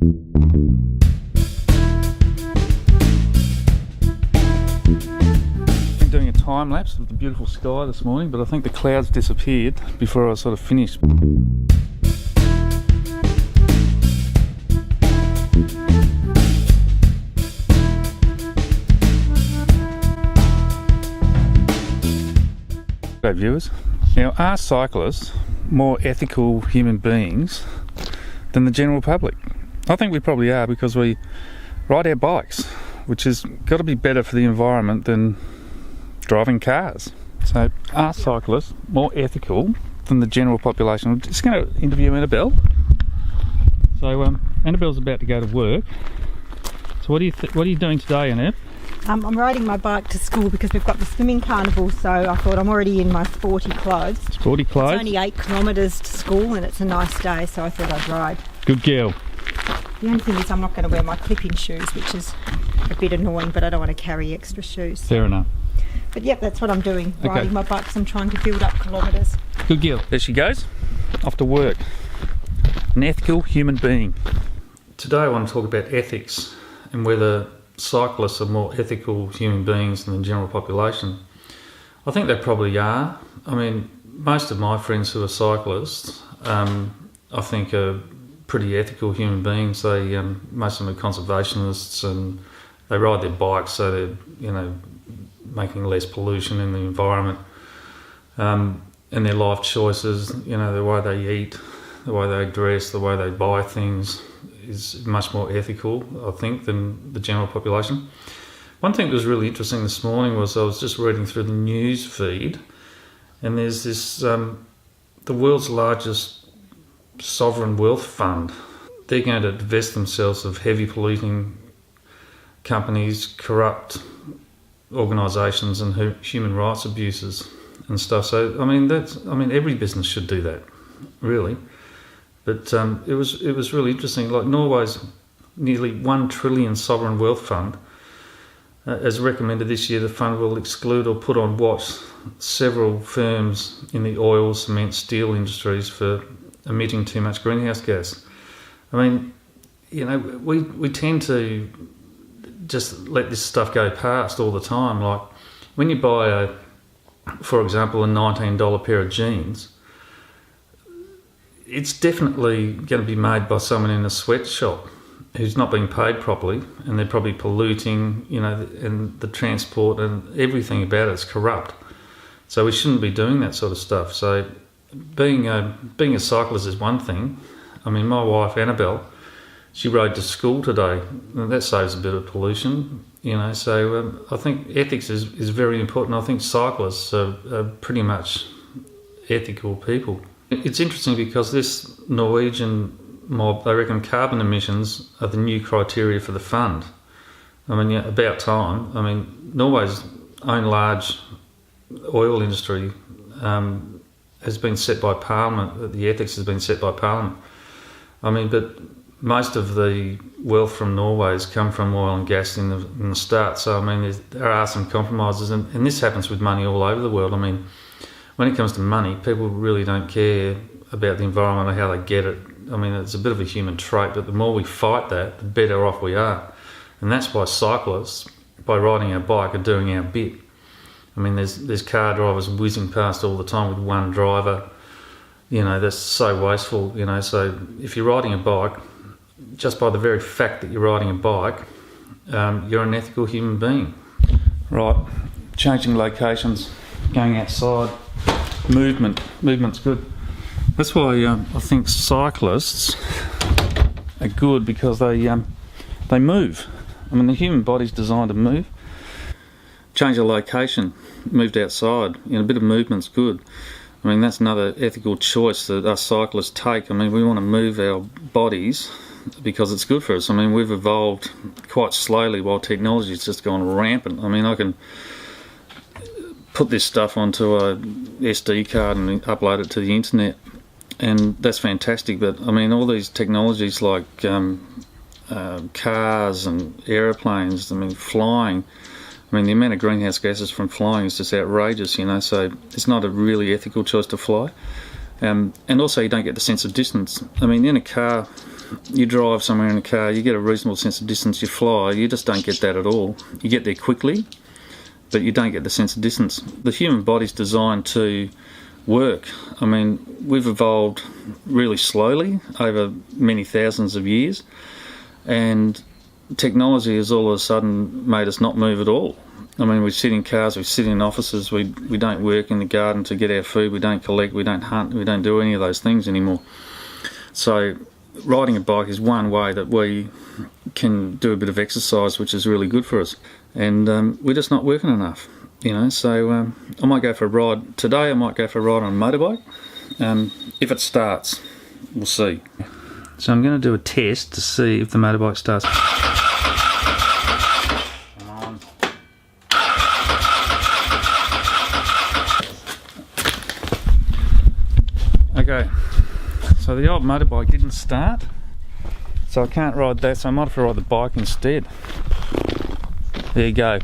Been doing a time lapse of the beautiful sky this morning, but I think the clouds disappeared before I sort of finished. Okay, viewers. Now, are cyclists more ethical human beings than the general public? I think we probably are, because we ride our bikes, which has got to be better for the environment than driving cars. So, are cyclists more ethical than the general population? I'm just going to interview Annabelle. So, Annabelle's about to go to work. So, what are you doing today, Annette? I'm riding my bike to school because we've got the swimming carnival, so I thought I'm already in my sporty clothes. Sporty clothes? It's only 8 kilometres to school and it's a nice day, so I thought I'd ride. Good girl. The only thing is I'm not going to wear my clip-in shoes, which is a bit annoying, but I don't want to carry extra shoes. Fair enough. But yep, that's what I'm doing, Okay. riding my bike because I'm trying to build up kilometres. Good girl. There she goes, off to work. An ethical human being. Today I want to talk about ethics and whether cyclists are more ethical human beings than the general population. I think they probably are. I mean, most of my friends who are cyclists, I think are pretty ethical human beings. They, most of them are conservationists, and they ride their bikes so they're, making less pollution in the environment. And their life choices, the way they eat, the way they dress, the way they buy things, is much more ethical, I think, than the general population. One thing that was really interesting this morning was I was just reading through the news feed, and there's this, the world's largest sovereign wealth fund. They're going to divest themselves of heavy polluting companies, corrupt organisations and human rights abuses and stuff. So, every business should do that, really. But it was really interesting. Like Norway's nearly 1 trillion sovereign wealth fund, as recommended this year, the fund will exclude or put on watch several firms in the oil, cement, steel industries for emitting too much greenhouse gas. I mean, we tend to just let this stuff go past all the time. Like when you buy for example, a $19 pair of jeans, it's definitely going to be made by someone in a sweatshop who's not being paid properly, and they're probably polluting, and the transport and everything about it's corrupt. So we shouldn't be doing that sort of stuff. So being a cyclist is one thing. I mean, my wife Annabelle, she rode to school today, and that saves a bit of pollution, So I think ethics is very important. I think cyclists are pretty much ethical people. It's interesting because this Norwegian mob, they reckon carbon emissions are the new criteria for the fund. I mean, about time. I mean, Norway's own large oil industry has been set by Parliament. The ethics has been set by Parliament. I mean, but most of the wealth from Norway has come from oil and gas in the start. So, I mean, there are some compromises, and this happens with money all over the world. I mean, when it comes to money, people really don't care about the environment or how they get it. I mean, it's a bit of a human trait, but the more we fight that, the better off we are. And that's why cyclists, by riding our bike, are doing our bit. I mean, there's car drivers whizzing past all the time with one driver. That's so wasteful, So if you're riding a bike, just by the very fact that you're riding a bike, you're an ethical human being. Right, changing locations, going outside. Movement's good. That's why I think cyclists are good, because they move. I mean, the human body's designed to move. Change a location, moved outside. A bit of movement's good. I mean, that's another ethical choice that us cyclists take. I mean, we want to move our bodies because it's good for us. I mean, we've evolved quite slowly while technology's just gone rampant. I mean, I can put this stuff onto a SD card and upload it to the internet, and that's fantastic. But I mean, all these technologies like cars and aeroplanes, I mean, flying, I mean, the amount of greenhouse gases from flying is just outrageous, So it's not a really ethical choice to fly. And also you don't get the sense of distance. I mean, in a car, you drive somewhere in a car, you get a reasonable sense of distance, you fly, you just don't get that at all. You get there quickly, but you don't get the sense of distance. The human body's designed to work. I mean, we've evolved really slowly over many thousands of years, and technology has all of a sudden made us not move at all. I mean, we sit in cars, we sit in offices, we don't work in the garden to get our food, we don't collect, we don't hunt, we don't do any of those things anymore. So riding a bike is one way that we can do a bit of exercise, which is really good for us. And we're just not working enough, you know. So I might go for a ride today, I might go for a ride on a motorbike. If it starts, we'll see. So I'm going to do a test to see if the motorbike starts. Okay, so the old motorbike didn't start, so I can't ride that, so I might have to ride the bike instead. There you go.